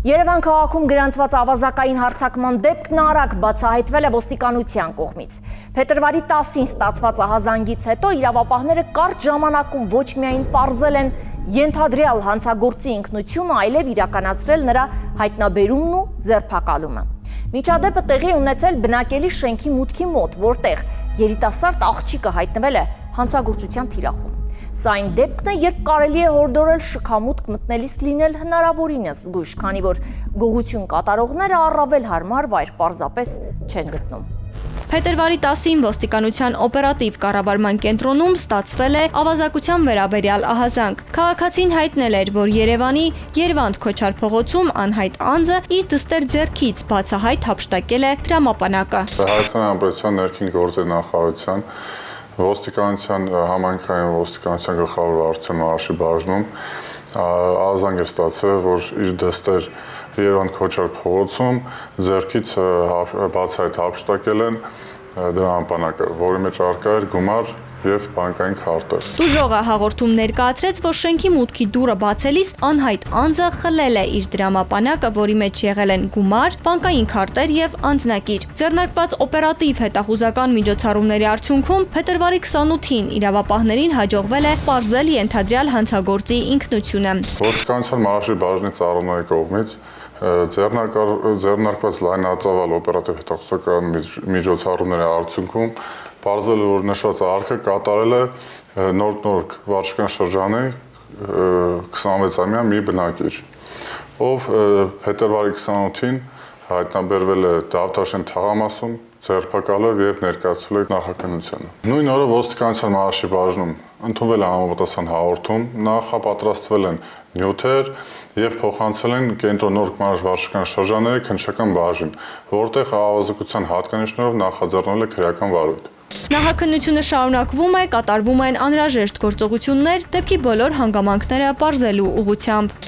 Երևան քաղաքում գրանցված ավազակային հարձակման դեպքն արագ բացահայտվել է ոստիկանության կողմից։ Փետրվարի 10-ին ստացված ահազանգից հետո իրավապահները կարճ ժամանակում ոչ միայն պարզել են ենթադրյալ հանցագործի ինքնությունը, այլև իրականացրել նրա հայտնաբերումն ու ձերբակալումը։ Միջադեպը տեղի ունեցել բնակելի շենքի մուտքի մոտ, որտեղ երիտասարդ աղջիկը հայտնվել է հանցագործության թիրախում։ Սա այն դեպքն է, երբ կարելի է հորդորել շքամուտք մտնելիս լինել հնարավորինս զգույշ, քանի որ գողություն կատարողները առավել հարմար վայր պարզապես չեն գտնում։ Փետրվարի 10-ին ոստիկանության օպերատիվ կառավարման կենտրոնում ստացվել է ավազակության վերաբերյալ ահազանգ։ Քաղաքացին հայտնել էր, որ Երևանի Երվանդ Քոչար փողոցում անհայտ անձը իր դստեր ձեռքից բացահայտ հափշտակել է դրամապանակը։ Հայաստանի Հանրապետության ներքին գործերի նախարարության ոստիկանության համայնքային ոստիկանության գլխավոր վարչության մարշի բաժնում ահազանգ է ստացել, որ իր դստեր Երվանդ Քոչար փողոցում ձեռքից բացահայտ հափշտակել են դրամապանակը, որի մեջ առկա էր գումար և բանկային քարտեր։ Տուժողը հաղորդում ներկայացրեց, որ շենքի մուտքի դուռը բացելիս անհայտ անձը խլել է իր դրամապանակը, որի մեջ եղել են գումար, բանկային քարտեր և անձնակիր։ Ձեռնարկված օպերատիվ հետախուզական միջոցառումների արդյունքում փետրվարի 28-ին իրավապահներին հաջողվել է պարզել ենթադրյալ հանցագործի ինքնությունը։ Ոստիկանության մարշի բաժնի ծառայողների կողմից ձեռնարկված լայնածավալ օպերատիվ հետախուզական միջոցառումների արդյունքում պարզել է, որ նշված արկը կատարել է Նորք վարչական շրջանի 26-ամյա մի բնակիչ, ով փետրվարի 28-ին հայտնաբերվել է Դավթաշեն թաղամասում, ձերբակալվել և ներկայացվել է նախաքննությանը։ Նույն օրը ոստիկանության մարշի բաժնում ընդունվել է համապատասխան հաղորդում, նախապատրաստվել են նյութեր և փոխանցվել են կենտրոն Նորք վարչական շրջանների քննչական բաժին, որտեղ ավազակության հատկանիշներով նախաձեռնել է քրեական վարույթ։ Նախաքննությունը շարունակվում է, կատարվում են անհրաժեշտ գործողություններ դեպքի բոլոր հանգամանքները պարզելու ուղղությամբ։